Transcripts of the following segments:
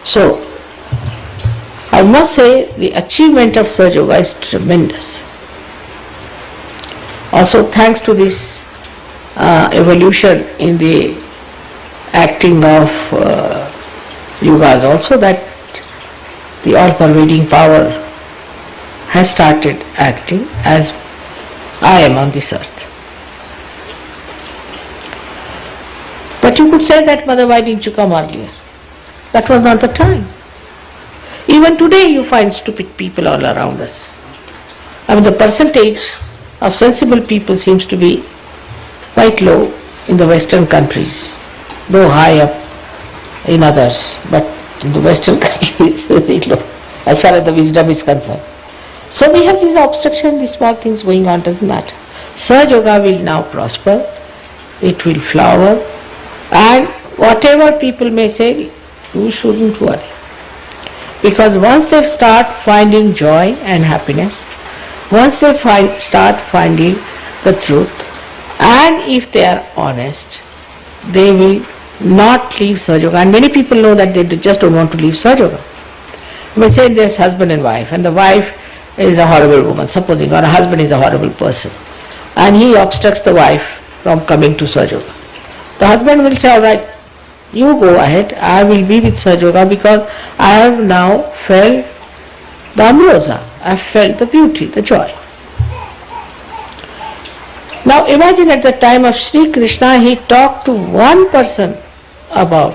So, I must say the achievement of Satyug Yoga is tremendous. Also thanks to this evolution in the acting of yogas also, that the all-pervading power has started acting as I am on this earth. But you could say that, Mother, why didn't you come earlier? That was not the time. Even today you find stupid people all around us. I mean, the percentage of sensible people seems to be quite low in the Western countries, though high up in others, but in the Western countries very low as far as the wisdom is concerned. So we have these obstructions, these small things going on, doesn't matter. Satyug Yoga will now prosper, it will flower, and whatever people may say, you shouldn't worry. Because once they start finding joy and happiness, once they start finding the truth, and if they are honest, they will not leave Satyug Yoga. And many people know that they just don't want to leave Satyug Yoga. We say there's husband and wife, and the wife is a horrible woman, supposing, or a husband is a horrible person, and he obstructs the wife from coming to Satyug Yoga. The husband will say, all right, you go ahead, I will be with Satyug Yoga because I have now felt the ambrosia, I have felt the beauty, the joy. Now imagine at the time of Sri Krishna, he talked to one person about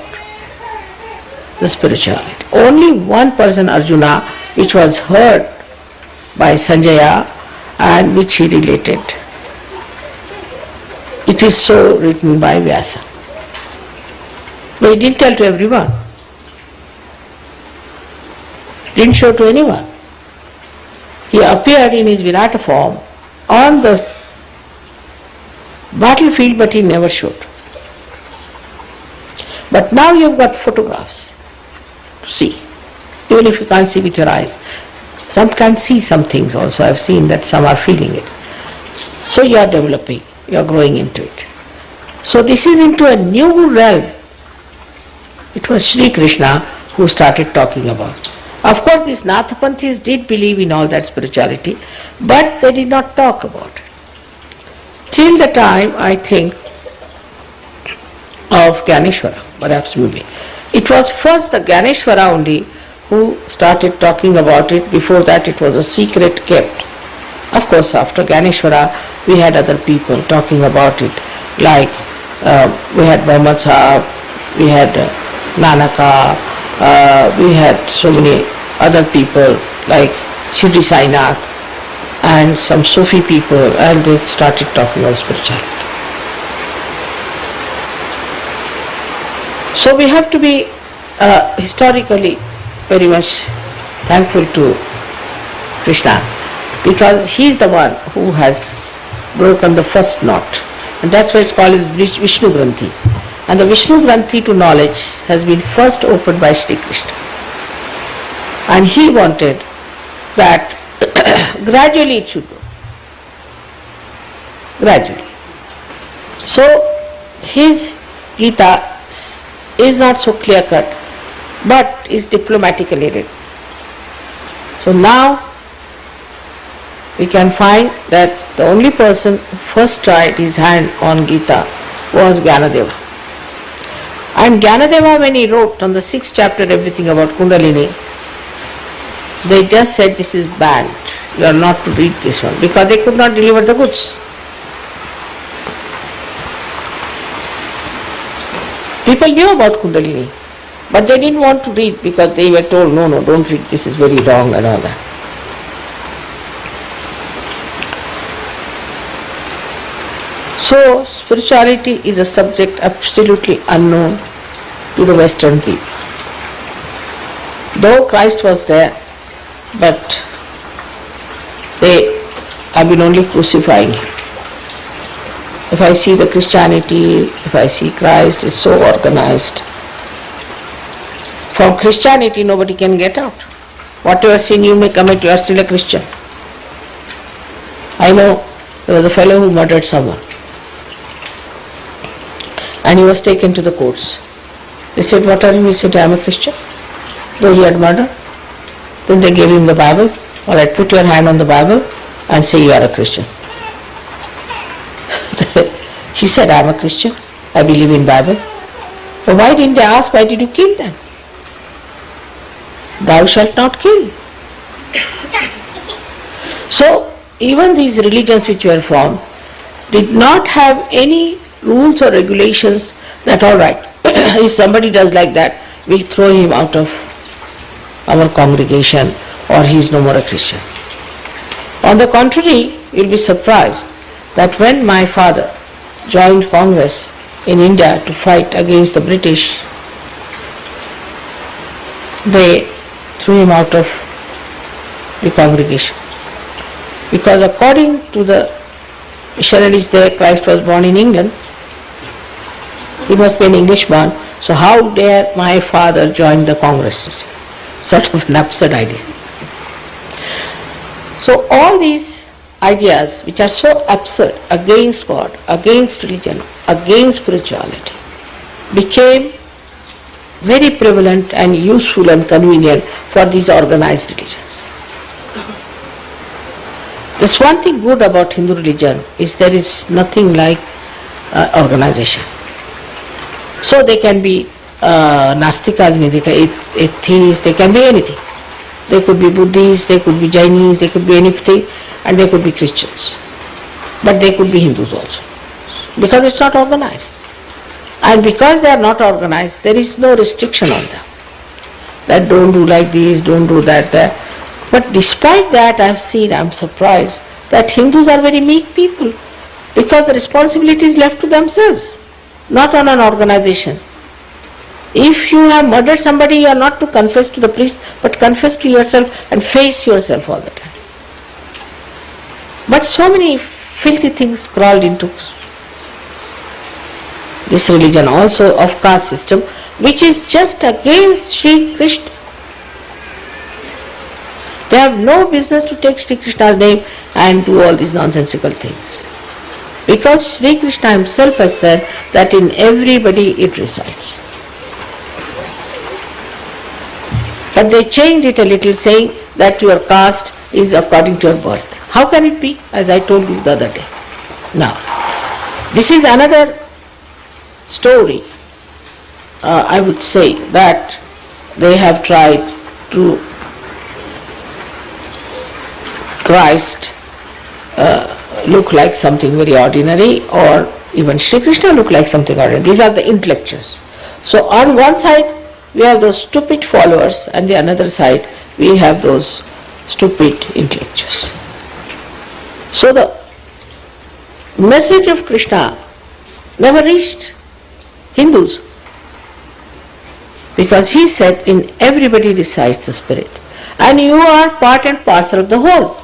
the spirituality. Only one person, Arjuna, which was heard by Sanjaya and which he related. It is so written by Vyasa. But he didn't tell to everyone. Didn't show to anyone. He appeared in his Virata form on the battlefield, but he never showed. But now you've got photographs to see, even if you can't see with your eyes. Some can see some things also. I've seen that some are feeling it. So you are developing, you are growing into it. So this is into a new realm. It was Sri Krishna who started talking about. Of course, these Nathapanthis did believe in all that spirituality, but they did not talk about it. Till the time, I think, of Gyaneshwara, perhaps maybe. It was first the Gyaneshwara only who started talking about it. Before that it was a secret kept. Of course, after Gyaneshwara we had other people talking about it, like we had Muhammad Sahab, we had Nanaka, we had so many other people like Shri Sainath and some Sufi people, and they started talking about spirituality. So we have to be historically very much thankful to Krishna, because he is the one who has broken the first knot, and that's why it's called Vishnu Granthi. And the Vishnu Granthi to knowledge has been first opened by Sri Krishna. And he wanted that gradually it should go. Gradually. So his Gita is not so clear cut, but is diplomatically written. So now we can find that the only person who first tried his hand on Gita was Gyanadeva. And Gyanadeva, when he wrote on the 6th chapter everything about Kundalini, they just said this is banned, you are not to read this one, because they could not deliver the goods. People knew about Kundalini, but they didn't want to read because they were told, no, don't read, this is very wrong and all that. So spirituality is a subject absolutely unknown to the Western people. Though Christ was there, but they have been only crucifying him. If I see the Christianity, if I see Christ, it's so organized. From Christianity nobody can get out. Whatever sin you may commit, you are still a Christian. I know there was a fellow who murdered someone, and he was taken to the courts. They said, what are you? He said, I am a Christian. though he had murdered. Then they gave him the Bible. All right, put your hand on the Bible and say you are a Christian. He said, I am a Christian. I believe in Bible. But why didn't they ask, why did you kill them? Thou shalt not kill. So, even these religions which were formed did not have any rules or regulations that all right, if somebody does like that, we'll throw him out of our congregation or he is no more a Christian. On the contrary, you'll be surprised that when my father joined Congress in India to fight against the British, they threw him out of the congregation. Because according to the missionaries there, Christ was born in England. He must be an Englishman. So how dare my father join the Congress? Sort of an absurd idea. So all these ideas which are so absurd against God, against religion, against spirituality, became very prevalent and useful and convenient for these organized religions. There's one thing good about Hindu religion is there is nothing like organization. So they can be Nastikas, they can be atheists, they can be anything. They could be Buddhists, they could be Jainis, they could be anything, and they could be Christians. But they could be Hindus also. Because it's not organized. And because they are not organized, there is no restriction on them. That don't do like this, don't do that. But despite that, I'm surprised that Hindus are very meek people because the responsibility is left to themselves, not on an organization. If you have murdered somebody, you are not to confess to the priest, but confess to yourself and face yourself all the time. But so many filthy things crawled into this religion also of caste system, which is just against Sri Krishna. They have no business to take Sri Krishna's name and do all these nonsensical things. Because Sri Krishna himself has said that in everybody it resides. But they changed it a little, saying that your caste is according to your birth. How can it be? As I told you the other day. Now, this is another story. I would say that they have tried to Christ look like something very ordinary, or even Sri Krishna look like something ordinary. These are the intellectuals. So on one side we have those stupid followers, and the another side we have those stupid intellectuals. So the message of Krishna never reached Hindus, because he said in everybody resides the spirit, and you are part and parcel of the whole.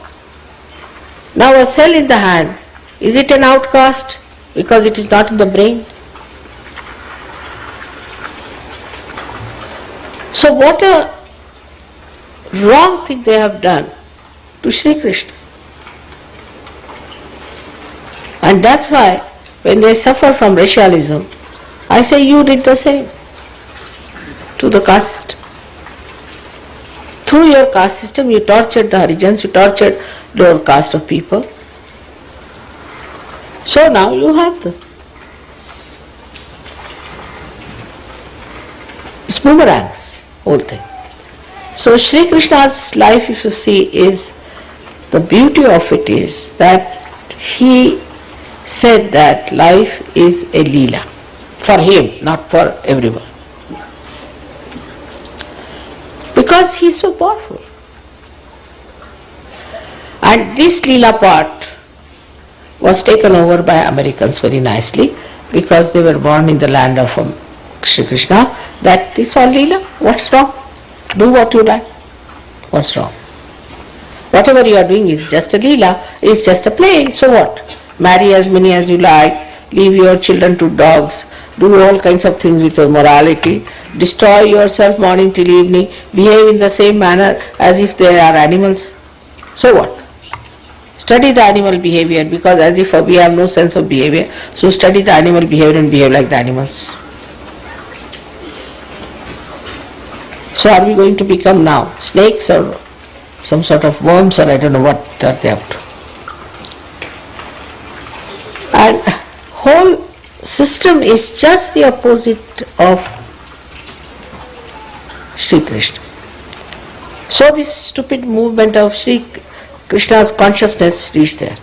Now a cell in the hand, is it an outcast because it is not in the brain? So what a wrong thing they have done to Sri Krishna. And that's why when they suffer from racialism, I say you did the same to the caste system. Through your caste system you tortured the Harijans, you tortured lower caste of people. So now you have the it's boomerangs, whole thing. So Sri Krishna's life, if you see, is the beauty of it is that he said that life is a leela for him, not for everyone. Because he is so powerful. And this leela part was taken over by Americans very nicely, because they were born in the land of Sri Krishna. That is all leela. What's wrong? Do what you like. What's wrong? Whatever you are doing is just a leela, is just a play. So what? Marry as many as you like, leave your children to dogs, do all kinds of things with your morality, destroy yourself morning till evening, behave in the same manner as if they are animals. So what? Study the animal behavior, because as if we have no sense of behavior, so study the animal behavior and behave like the animals. So are we going to become now snakes or some sort of worms, or I don't know what are they up to? And whole system is just the opposite of Sri Krishna. So this stupid movement of Sri Krishna's consciousness reached there.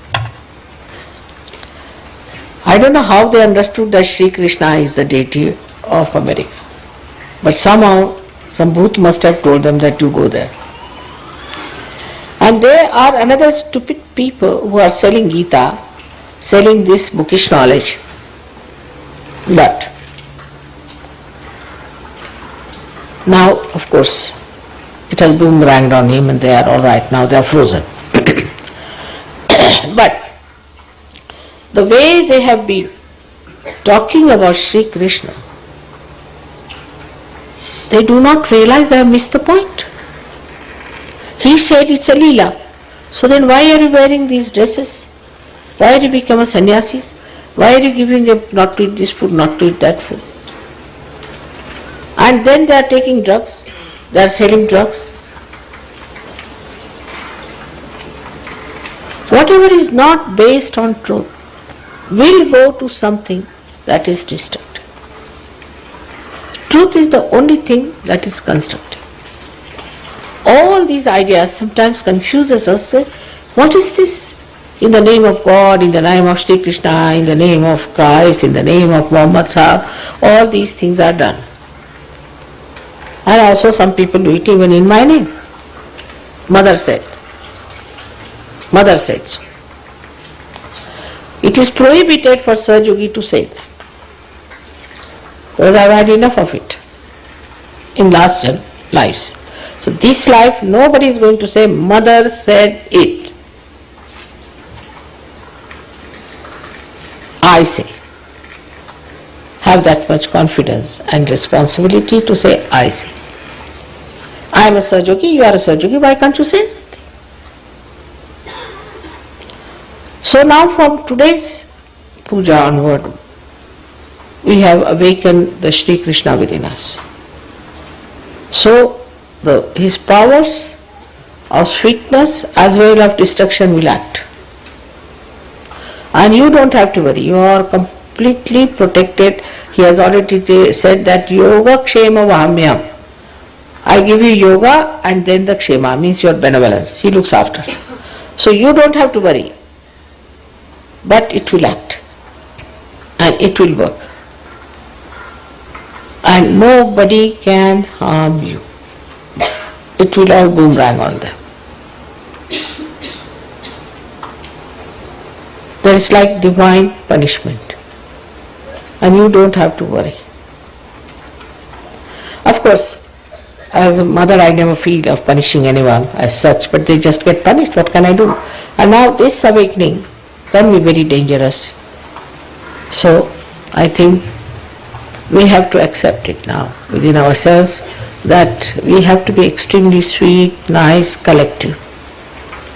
I don't know how they understood that Sri Krishna is the deity of America. But somehow some bhoot must have told them that you go there. And there are another stupid people who are selling Gita, selling this bookish knowledge. But now, of course, it has boomeranged on him and they are all right now, they are frozen. But the way they have been talking about Sri Krishna, they do not realize they have missed the point. He said it's a Leela. So then why are you wearing these dresses? Why are you become a sannyasis? Why are you giving up not to eat this food, not to eat that food? And then they are taking drugs, they are selling drugs. Whatever is not based on truth will go to something that is destructive. Truth is the only thing that is constructive. All these ideas sometimes confuses us. Say, what is this? In the name of God, in the name of Sri Krishna, in the name of Christ, in the name of Muhammad Sahib, all these things are done. And also some people do it even in my name. Mother said. Mother said so. It is prohibited for Satyug to say that. Because I have had enough of it in last lives. So this life, nobody is going to say, Mother said it. I say. Have that much confidence and responsibility to say, I say. I am a Satyug, you are a Satyug, why can't you say something? So now from today's puja onward, we have awakened the Sri Krishna within us. So his powers of sweetness as well as of destruction will act. And you don't have to worry, you are completely protected. He has already said that yoga kshema vahamyam. I give you yoga and then the kshema means your benevolence. He looks after. So you don't have to worry. But it will act. And it will work. And nobody can harm you. It will all boomerang on them. There is like divine punishment. And you don't have to worry. Of course, as a mother I never feel of punishing anyone as such, but they just get punished. What can I do? And now this awakening can be very dangerous. So I think we have to accept it now within ourselves that we have to be extremely sweet, nice, collective.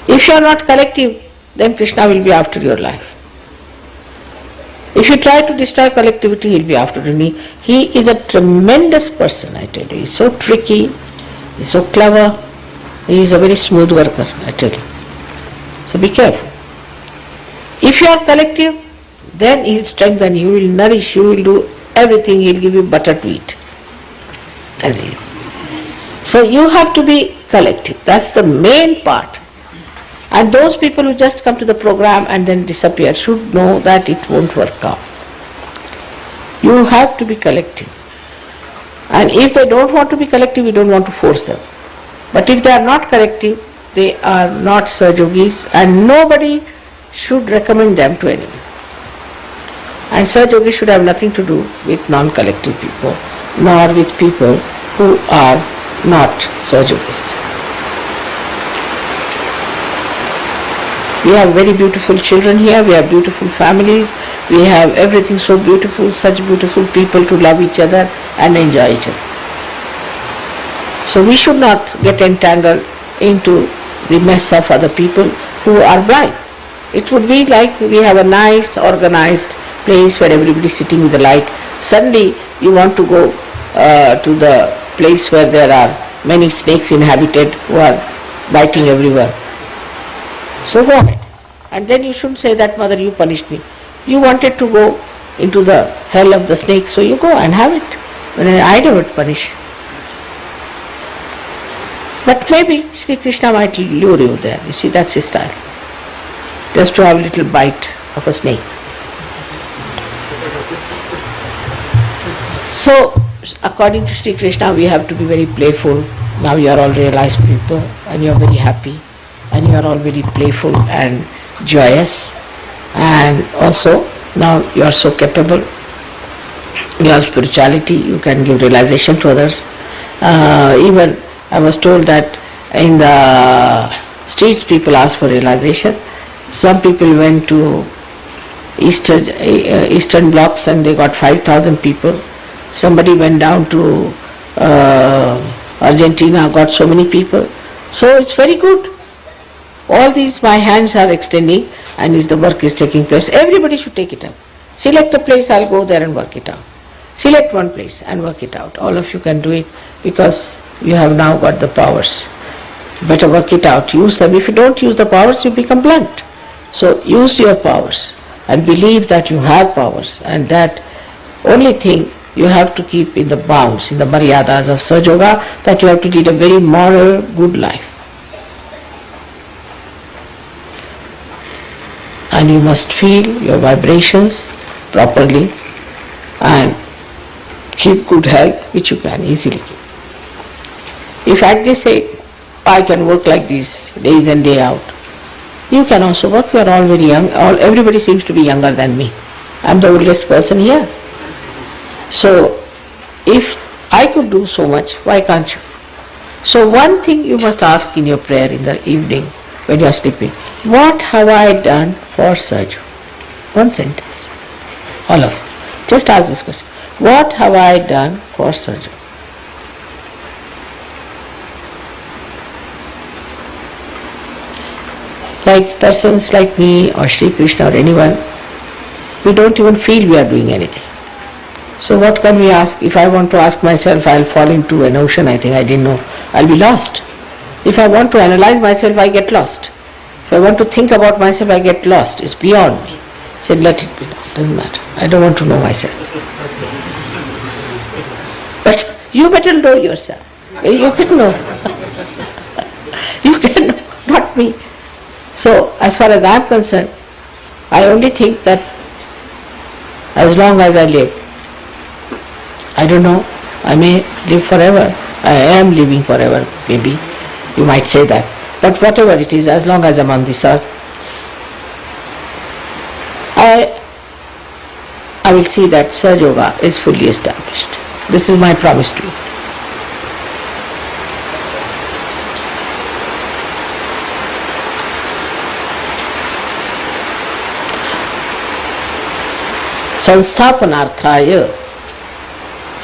If you are not collective, then Krishna will be after your life. If you try to destroy collectivity, he will be after you. He is a tremendous person, I tell you. He is so tricky, he is so clever, he is a very smooth worker, I tell you. So be careful. If you are collective, then he will strengthen you, he will nourish you, he will do everything, he will give you butter to eat. That's it. So you have to be collective. That's the main part. And those people who just come to the program and then disappear should know that it won't work out. You have to be collective. And if they don't want to be collective, you don't want to force them. But if they are not collective, they are not Satyugis, and nobody should recommend them to anyone. And Satyugis should have nothing to do with non-collective people, nor with people who are not Satyugis. We have very beautiful children here, we have beautiful families, we have everything so beautiful, such beautiful people to love each other and enjoy each other. So we should not get entangled into the mess of other people who are blind. It would be like we have a nice organized place where everybody is sitting with the light. Suddenly you want to go to the place where there are many snakes inhabited who are biting everywhere. So go ahead. And then you shouldn't say that, mother, you punished me. You wanted to go into the hell of the snake, so you go and have it. When I don't punish. But maybe Sri Krishna might lure you there. You see, that's his style. Just to have a little bite of a snake. So, according to Sri Krishna, we have to be very playful. Now you are all realized people and you are very happy and you are all very playful and joyous, and also now you are so capable. You have spirituality, you can give realization to others. Even I was told that in the streets people ask for realization. Some people went to Eastern blocks and they got 5,000 people. Somebody went down to Argentina, got so many people. So it's very good. All these my hands are extending and the work is taking place. Everybody should take it up. Select a place, I'll go there and work it out. Select one place and work it out. All of you can do it because you have now got the powers. Better work it out, use them. If you don't use the powers, you become blunt. So use your powers and believe that you have powers, and that only thing you have to keep in the bounds, in the maryadas of Sahaja Yoga, that you have to lead a very moral, good life. And you must feel your vibrations properly and keep good health, which you can easily keep. If at this age I can work like this days and day out, you can also work. You are all very young. Everybody seems to be younger than me. I am the oldest person here. So if I could do so much, why can't you? So one thing you must ask in your prayer in the evening when you are sleeping: what have I done for Satyug? One sentence. All of you. Just ask this question. What have I done for Satyug? Like persons like me or Sri Krishna or anyone, we don't even feel we are doing anything. So what can we ask? If I want to ask myself, I'll fall into an ocean, I think I didn't know. I'll be lost. If I want to analyze myself, I get lost. If I want to think about myself, I get lost. It's beyond me. I said, let it be. Doesn't matter. I don't want to know myself. But you better know yourself. You can know. You can know, not me. So, as far as I am concerned, I only think that as long as I live, I don't know, I may live forever. I am living forever, maybe. You might say that. But whatever it is, as long as I am on this earth, I will see that Sahaja Yoga is fully established. This is my promise to you. Sansthapanarthaya,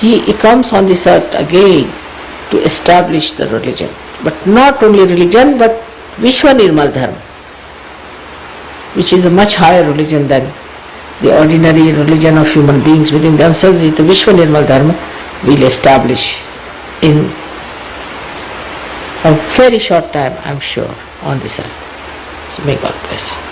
he comes on this earth again to establish the religion. But not only religion, but Vishwa Nirmal Dharma, which is a much higher religion than the ordinary religion of human beings within themselves. Is the Vishwa Nirmal Dharma will establish in a very short time, I am sure, on this earth. So may God bless you.